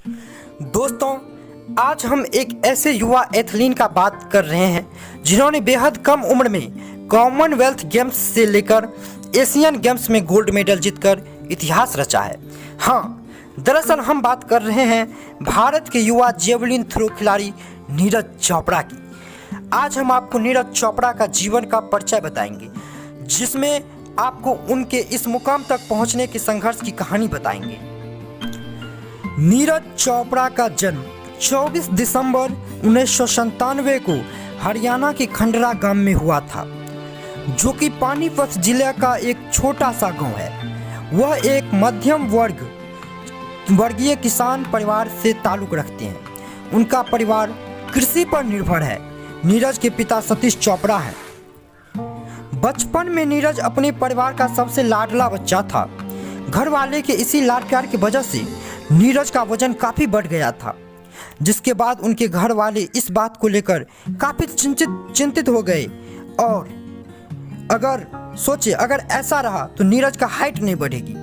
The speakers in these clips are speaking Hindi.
दोस्तों, आज हम एक ऐसे युवा एथलीट का बात कर रहे हैं जिन्होंने बेहद कम उम्र में कॉमनवेल्थ गेम्स से लेकर एशियन गेम्स में गोल्ड मेडल जीतकर इतिहास रचा है। हाँ, दरअसल हम बात कर रहे हैं भारत के युवा जेवलिन थ्रो खिलाड़ी नीरज चोपड़ा की। आज हम आपको नीरज चोपड़ा का जीवन का परिचय बताएंगे, जिसमें आपको उनके इस मुकाम तक पहुंचने के संघर्ष की कहानी बताएंगे। नीरज चोपड़ा का जन्म 24 दिसंबर 1997 को हरियाणा के खंडरा गांव में हुआ था, जो कि पानीपत जिले का एक छोटा सा गांव है। वह एक मध्यम वर्गीय किसान परिवार से ताल्लुक रखते हैं। उनका परिवार कृषि पर निर्भर है। नीरज के पिता सतीश चोपड़ा हैं। बचपन में नीरज अपने परिवार का सबसे लाडला बच्चा था। घर वाले के इसी लाड प्यार की वजह से नीरज का वजन काफ़ी बढ़ गया था, जिसके बाद उनके घर वाले इस बात को लेकर काफ़ी चिंतित हो गए और अगर ऐसा रहा तो नीरज का हाइट नहीं बढ़ेगी।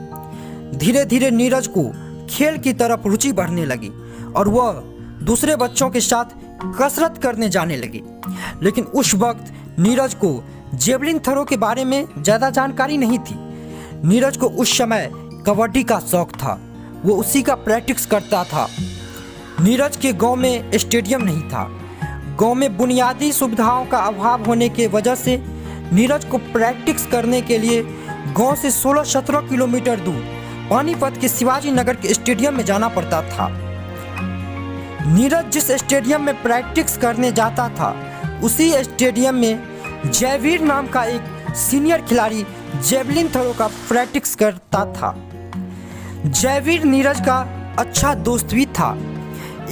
धीरे धीरे नीरज को खेल की तरफ रुचि बढ़ने लगी और वह दूसरे बच्चों के साथ कसरत करने जाने लगी। लेकिन उस वक्त नीरज को जेवलिन थ्रो के बारे में ज़्यादा जानकारी नहीं थी। नीरज को उस समय कबड्डी का शौक था, वो उसी का प्रैक्टिस करता था। नीरज के गांव में स्टेडियम नहीं था। गांव में बुनियादी सुविधाओं का अभाव होने के वजह से नीरज को प्रैक्टिस करने के लिए गांव से 16-17 किलोमीटर दूर पानीपत के शिवाजी नगर के स्टेडियम में जाना पड़ता था। नीरज जिस स्टेडियम में प्रैक्टिस करने जाता था, उसी स्टेडियम में जयवीर नाम का एक सीनियर खिलाड़ी जेवलिन थ्रो का प्रैक्टिस करता था। जयवीर नीरज का अच्छा दोस्त भी था।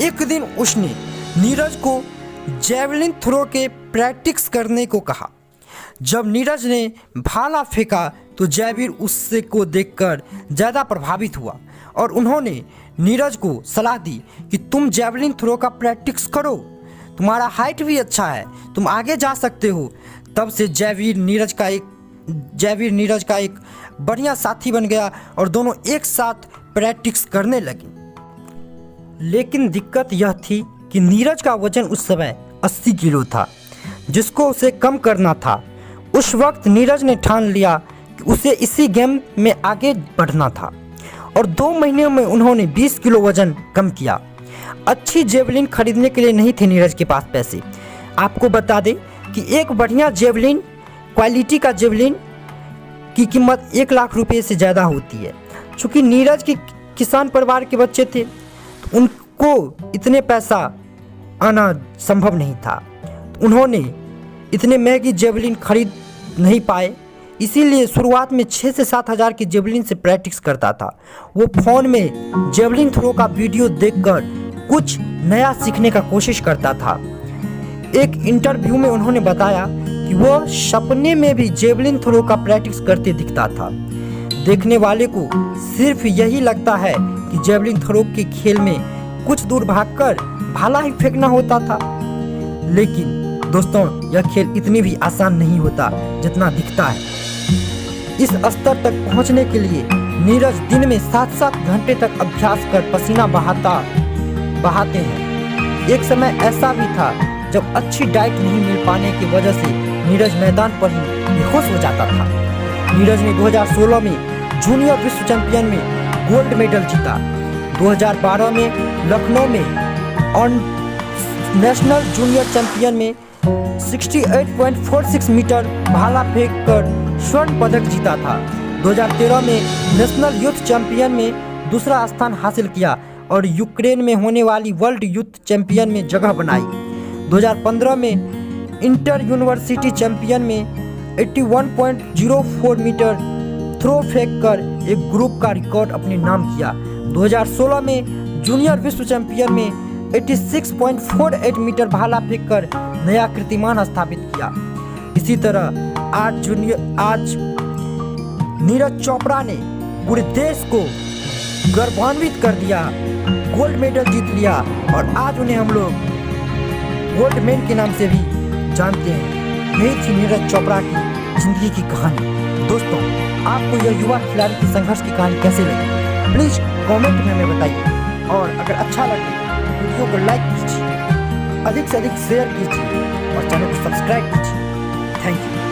एक दिन उसने नीरज को जेवलिन थ्रो के प्रैक्टिस करने को कहा। जब नीरज ने भाला फेंका तो जयवीर उससे को देखकर ज़्यादा प्रभावित हुआ और उन्होंने नीरज को सलाह दी कि तुम जेवलिन थ्रो का प्रैक्टिस करो, तुम्हारा हाइट भी अच्छा है, तुम आगे जा सकते हो। तब से जयवीर नीरज का एक बढ़िया साथी बन गया और दोनों एक साथ प्रैक्टिस करने लगे। लेकिन दिक्कत यह थी कि नीरज का वजन उस समय 80 किलो था, जिसको उसे कम करना था। उस वक्त नीरज ने ठान लिया कि उसे इसी गेम में आगे बढ़ना था और 2 महीने में उन्होंने 20 किलो वजन कम किया। अच्छी जेवलिन खरीदने के लिए नहीं थे नीरज के पास पैसे। आपको बता दें कि एक बढ़िया जेवलिन, क्वालिटी का जेवलिन की कीमत 1 लाख रुपए से ज़्यादा होती है। चूँकि नीरज के किसान परिवार के बच्चे थे, तो उनको इतने पैसा आना संभव नहीं था। उन्होंने इतने महंगी जेवलिन खरीद नहीं पाए, इसीलिए शुरुआत में 6 से 7 हज़ार की जेवलिन से प्रैक्टिस करता था। वो फ़ोन में जेवलिन थ्रो का वीडियो देखकर कुछ नया सीखने का कोशिश करता था। एक इंटरव्यू में उन्होंने बताया कि वह सपने में भी जेवलिन थ्रो का प्रैक्टिस करते दिखता था। देखने वाले को सिर्फ यही लगता है कि जेवलिन थ्रो के खेल में कुछ दूर भागकर भाला ही फेंकना होता था। लेकिन दोस्तों, यह खेल इतनी भी आसान नहीं होता जितना दिखता है। इस स्तर तक पहुंचने के लिए नीरज दिन में 7-7 घंटे तक अभ्यास कर पसीना बहाते हैं। एक समय ऐसा भी था जब अच्छी डाइट नहीं मिल पाने की वजह से नीरज मैदान पर ही बेहोश हो जाता था। नीरज ने 2016 में जूनियर विश्व चैंपियन में गोल्ड मेडल जीता। 2012 में लखनऊ में और नेशनल जूनियर चैंपियन में 68.46 मीटर भाला फेंककर स्वर्ण पदक जीता था। 2013 में नेशनल यूथ चैंपियन में दूसरा स्थान हासिल किया और यूक्रेन में होने वाली वर्ल्ड यूथ चैंपियन में जगह बनाई। 2015 में इंटर यूनिवर्सिटी चैंपियन में 81.04 मीटर थ्रो फेंककर एक ग्रुप का रिकॉर्ड अपने नाम किया। 2016 में जूनियर विश्व चैंपियन में 86.48 मीटर भाला फेंककर नया कीर्तिमान स्थापित किया। इसी तरह आज नीरज चोपड़ा ने पूरे देश को गौरवान्वित कर दिया, गोल्ड मेडल जीत लिया और आज उन्हें हम लोग गोल्ड मैन के नाम से भी जानते हैं। यही थी नीरज चोपड़ा की जिंदगी की कहानी। दोस्तों, आपको यह युवा खिलाड़ी की संघर्ष की कहानी कैसे लगी, प्लीज कमेंट में हमें बताइए। और अगर अच्छा लगे तो वीडियो को लाइक कीजिए, अधिक से अधिक शेयर कीजिए और चैनल को सब्सक्राइब कीजिए। Thank you.